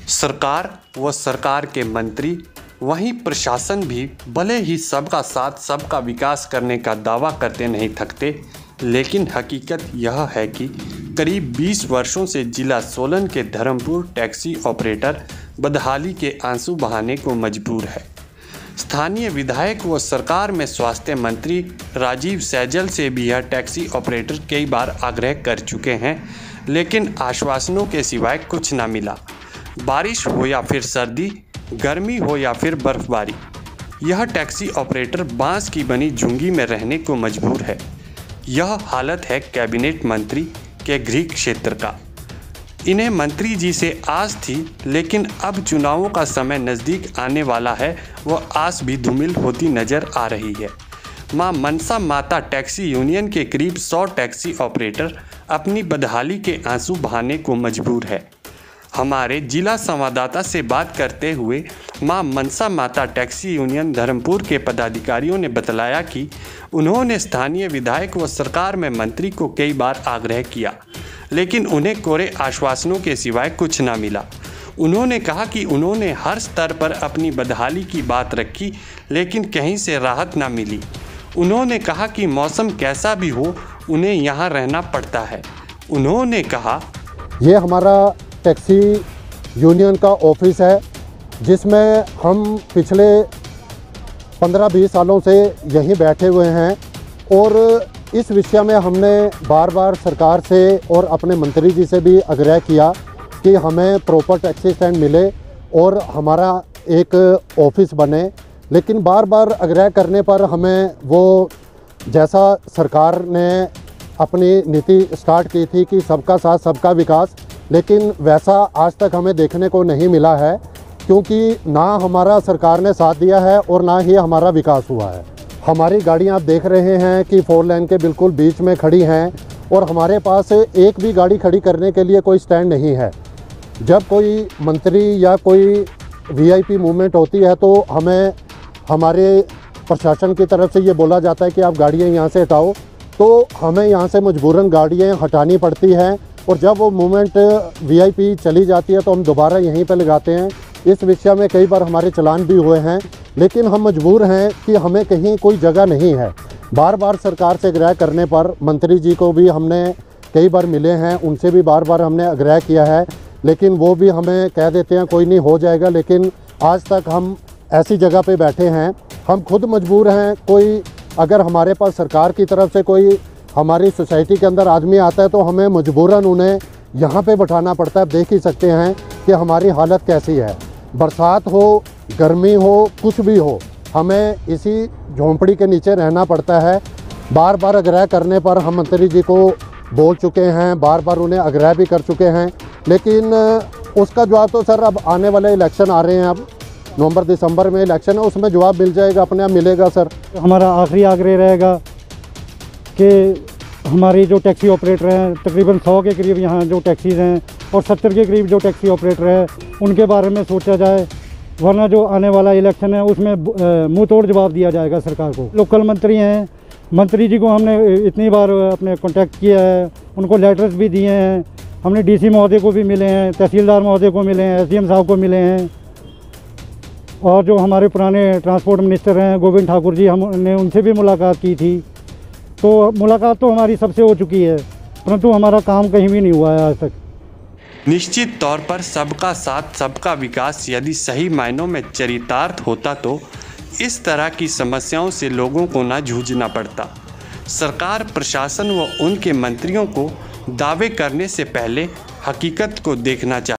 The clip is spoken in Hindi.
सरकार व सरकार के मंत्री वहीं प्रशासन भी भले ही सबका साथ सबका विकास करने का दावा करते नहीं थकते, लेकिन हकीकत यह है कि करीब 20 वर्षों से जिला सोलन के धर्मपुर टैक्सी ऑपरेटर बदहाली के आंसू बहाने को मजबूर है। स्थानीय विधायक व सरकार में स्वास्थ्य मंत्री राजीव सैजल से भी यह टैक्सी ऑपरेटर कई बार आग्रह कर चुके हैं, लेकिन आश्वासनों के सिवाय कुछ न मिला। बारिश हो या फिर सर्दी, गर्मी हो या फिर बर्फबारी, यह टैक्सी ऑपरेटर बांस की बनी झुंगी में रहने को मजबूर है। यह हालत है कैबिनेट मंत्री के गृह क्षेत्र का। इन्हें मंत्री जी से आस थी, लेकिन अब चुनावों का समय नज़दीक आने वाला है, वह आस भी धूमिल होती नज़र आ रही है। मां मनसा माता टैक्सी यूनियन के करीब 100 टैक्सी ऑपरेटर अपनी बदहाली के आंसू बहाने को मजबूर है। हमारे जिला संवाददाता से बात करते हुए मां मनसा माता टैक्सी यूनियन धर्मपुर के पदाधिकारियों ने बतलाया कि उन्होंने स्थानीय विधायक व सरकार में मंत्री को कई बार आग्रह किया, लेकिन उन्हें कोरे आश्वासनों के सिवाय कुछ न मिला। उन्होंने कहा कि उन्होंने हर स्तर पर अपनी बदहाली की बात रखी, लेकिन कहीं से राहत न मिली। उन्होंने कहा कि मौसम कैसा भी हो, उन्हें यहाँ रहना पड़ता है। उन्होंने कहा, ये हमारा टैक्सी यूनियन का ऑफिस है, जिसमें हम पिछले 15-20 सालों से यहीं बैठे हुए हैं और इस विषय में हमने बार बार सरकार से और अपने मंत्री जी से भी आग्रह किया कि हमें प्रॉपर टैक्सी स्टैंड मिले और हमारा एक ऑफिस बने, लेकिन बार बार आग्रह करने पर हमें वो जैसा सरकार ने अपनी नीति स्टार्ट की थी कि सबका साथ सबका विकास, लेकिन वैसा आज तक हमें देखने को नहीं मिला है, क्योंकि ना हमारा सरकार ने साथ दिया है और ना ही हमारा विकास हुआ है। हमारी गाड़ियां आप देख रहे हैं कि 4 लेन के बिल्कुल बीच में खड़ी हैं और हमारे पास एक भी गाड़ी खड़ी करने के लिए कोई स्टैंड नहीं है। जब कोई मंत्री या कोई वीआईपी मूवमेंट होती है तो हमें हमारे प्रशासन की तरफ से ये बोला जाता है कि आप गाड़ियाँ यहाँ से हटाओ, तो हमें यहाँ से मजबूरन गाड़ियाँ हटानी पड़ती हैं और जब वो मूवमेंट वीआईपी चली जाती है तो हम दोबारा यहीं पर लगाते हैं। इस विषय में कई बार हमारे चलान भी हुए हैं, लेकिन हम मजबूर हैं कि हमें कहीं कोई जगह नहीं है। बार बार सरकार से आग्रह करने पर मंत्री जी को भी हमने कई बार मिले हैं, उनसे भी बार बार हमने आग्रह किया है, लेकिन वो भी हमें कह देते हैं कोई नहीं हो जाएगा। लेकिन आज तक हम ऐसी जगह पे बैठे हैं, हम खुद मजबूर हैं। कोई अगर हमारे पास सरकार की तरफ से कोई हमारी सोसाइटी के अंदर आदमी आता है तो हमें मजबूरन उन्हें यहाँ पे बैठाना पड़ता है। देख ही सकते हैं कि हमारी हालत कैसी है। बरसात हो, गर्मी हो, कुछ भी हो, हमें इसी झोंपड़ी के नीचे रहना पड़ता है। बार बार आग्रह करने पर हम मंत्री जी को बोल चुके हैं, बार बार उन्हें आग्रह भी कर चुके हैं, लेकिन उसका जवाब तो सर अब आने वाले इलेक्शन आ रहे हैं, अब नवंबर-दिसंबर में इलेक्शन है, उसमें जवाब मिल जाएगा, अपने आप मिलेगा सर। हमारा आखिरी आग्रह रहेगा कि हमारी जो टैक्सी ऑपरेटर हैं, तकरीबन 100 के करीब यहाँ जो टैक्सीज़ हैं और 70 के करीब जो टैक्सी ऑपरेटर है, उनके बारे में सोचा जाए, वरना जो आने वाला इलेक्शन है उसमें मुंह तोड़ जवाब दिया जाएगा सरकार को। लोकल मंत्री हैं, मंत्री जी को हमने इतनी बार अपने कांटेक्ट किया है, उनको लेटर्स भी दिए हैं, हमने डीसी महोदय को भी मिले हैं, तहसीलदार महोदय को मिले हैं, एसडीएम साहब को मिले हैं, और जो हमारे पुराने ट्रांसपोर्ट मिनिस्टर हैं गोविंद ठाकुर जी, हमने उनसे भी मुलाकात की थी। तो मुलाकात तो हमारी सबसे हो चुकी है, परंतु हमारा काम कहीं भी नहीं हुआ है आज तक। निश्चित तौर पर सबका साथ सबका विकास यदि सही मायनों में चरितार्थ होता तो इस तरह की समस्याओं से लोगों को न जूझना पड़ता। सरकार, प्रशासन व उनके मंत्रियों को दावे करने से पहले हकीकत को देखना चाहिए।